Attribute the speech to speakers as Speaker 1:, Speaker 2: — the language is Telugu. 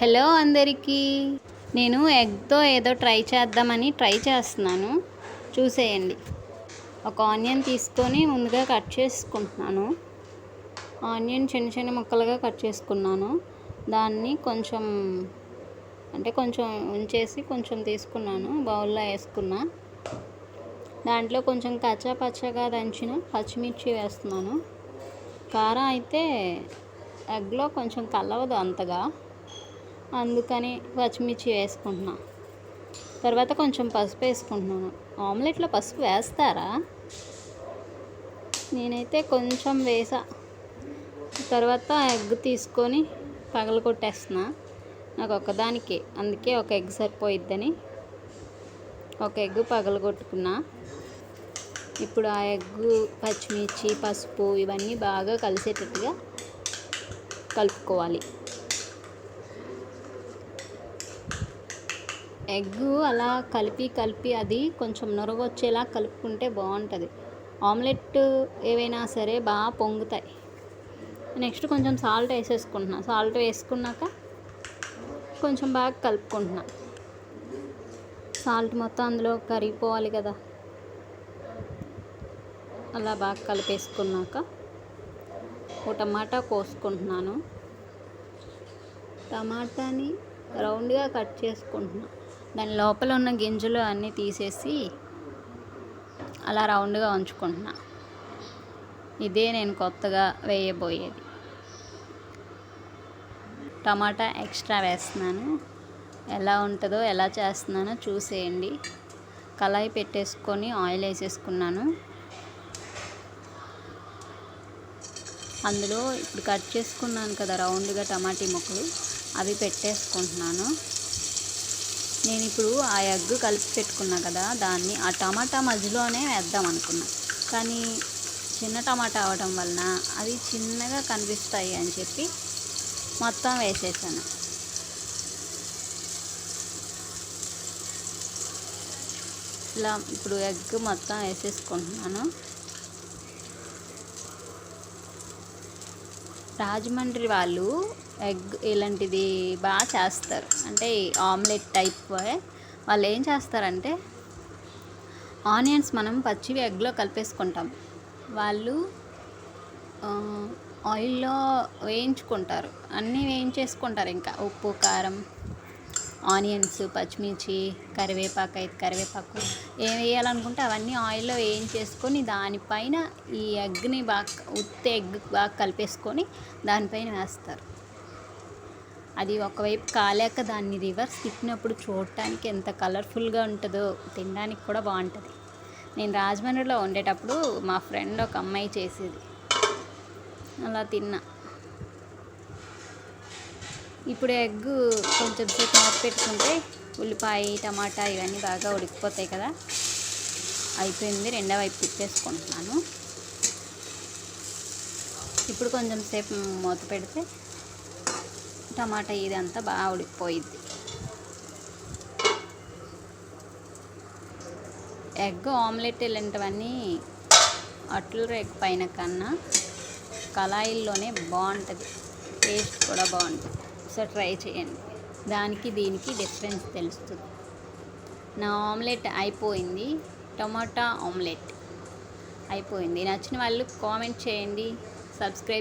Speaker 1: హలో అందరికీ. నేను ఎగ్తో ఏదో ట్రై చేస్తున్నాను. చూసేయండి. ఒక ఆనియన్ తీసుకొని ముందుగా కట్ చేసుకుంటున్నాను. ఆనియన్ చిన్న చిన్న ముక్కలుగా కట్ చేసుకున్నాను. దాన్ని కొంచెం ఉంచేసి కొంచెం తీసుకున్నాను, బౌల్లో వేసుకున్నా. దాంట్లో కొంచెం కచ్చా పచ్చగా దంచిన పచ్చిమిర్చి వేస్తున్నాను. కారం అయితే ఎగ్లో కొంచెం కలవదు అంతగా, అందుకని పచ్చిమిర్చి వేసుకుంటున్నా. తర్వాత కొంచెం పసుపు వేసుకుంటున్నాను. ఆమ్లెట్లో పసుపు వేస్తారా? నేనైతే కొంచెం వేసా. తర్వాత ఎగ్ తీసుకొని పగలగొట్టేస్తున్నా. నాకు ఒకదానికే, అందుకే ఒక ఎగ్ సరిపోయిద్దని ఒక ఎగ్ పగలగొట్టుకున్నా. ఇప్పుడు ఆ ఎగ్గు, పచ్చిమిర్చి, పసుపు ఇవన్నీ బాగా కలిసేటట్టుగా కలుపుకోవాలి. ఎగ్గు అలా కలిపి అది కొంచెం నురగొచ్చేలా కలుపుకుంటే బాగుంటుంది. ఆమ్లెట్ ఏవైనా సరే బాగా పొంగుతాయి. నెక్స్ట్ కొంచెం సాల్ట్ వేసేసుకుంటున్నా. సాల్ట్ వేసుకున్నాక కొంచెం బాగా కలుపుకుంటున్నా. సాల్ట్ మొత్తం అందులో కరిగిపోవాలి కదా. అలా బాగా కలిపేసుకున్నాక ఒక టమాటా కోసుకుంటున్నాను. టమాటాని రౌండ్గా కట్ చేసుకుంటున్నా. దాని లోపల ఉన్న గింజలు అన్నీ తీసేసి అలా రౌండ్గా ఉంచుకుంటున్నా. ఇదే నేను కొత్తగా వేయబోయేది. టమాటా ఎక్స్ట్రా వేస్తున్నాను. ఎలా ఉంటుందో, ఎలా చేస్తున్నానో చూసేయండి. కళాయి పెట్టేసుకొని ఆయిల్ వేసేసుకున్నాను. అందులో ఇప్పుడు కట్ చేసుకున్నాను కదా రౌండ్గా టమాటీ ముక్కలు, అవి పెట్టేసుకుంటున్నాను. నేను ఇప్పుడు ఆ ఎగ్ కలిపి పెట్టుకున్నా కదా, దాన్ని ఆ టమాటా మధ్యలోనే వేద్దాం అనుకున్నా. కానీ చిన్న టమాటా అవడం వలన అవి చిన్నగా కనిపిస్తాయి అని చెప్పి మొత్తం వేసేసాను. ఇలా ఇప్పుడు ఎగ్ మొత్తం వేసేసుకుంటున్నాను. రాజమండ్రి వాళ్ళు ఎగ్ ఇలాంటిది బాగా చేస్తారు. అంటే ఆమ్లెట్ టైప్ వాళ్ళు ఏం చేస్తారంటే, ఆనియన్స్ మనం పచ్చివి ఎగ్లో కలిపేసుకుంటాం. వాళ్ళు ఆయిల్లో వేయించుకుంటారు. అన్నీ వేయించేసుకుంటారు. ఇంకా ఉప్పు, కారం, ఆనియన్స్, పచ్చిమిర్చి, కరివేపాకు ఏం వేయాలనుకుంటే అవన్నీ ఆయిల్లో వేయించేసుకొని దానిపైన ఈ ఎగ్ని ఉత్తి ఎగ్ బాగా కలిపేసుకొని దానిపైన వేస్తారు. అది ఒకవైపు కాలాక దాన్ని రివర్స్ తిప్పినప్పుడు చూడటానికి ఎంత కలర్ఫుల్గా ఉంటుందో, తినడానికి కూడా బాగుంటుంది. నేను రాజమండ్రిలో ఉండేటప్పుడు మా ఫ్రెండ్ ఒక అమ్మాయి చేసేది, అలా తిన్నా. ఇప్పుడు ఎగ్ కొంచెం సేపు మూత పెట్టుకుంటే ఉల్లిపాయ, టమాటా ఇవన్నీ బాగా ఉడికిపోతాయి కదా. అయిపోయింది. రెండో వైపు తిప్పేసుకుంటున్నాను. ఇప్పుడు కొంచెం సేపు మూత పెడితే టమాటా ఇదంతా బాగా ఉడికిపోయిద్ది. ఎగ్ ఆమ్లెట్ ఇలాంటివన్నీ అట్లు రేకు పైన కన్నా కళాయిల్లోనే బాగుంటుంది. టేస్ట్ కూడా బాగుంటుంది. సో ట్రై చేయండి. దానికి దీనికి డిఫరెన్స్ తెలుస్తుంది. నా ఆమ్లెట్ అయిపోయింది. టమాటా ఆమ్లెట్ అయిపోయింది. నచ్చిన వాళ్ళు కామెంట్ చేయండి, సబ్స్క్రైబ్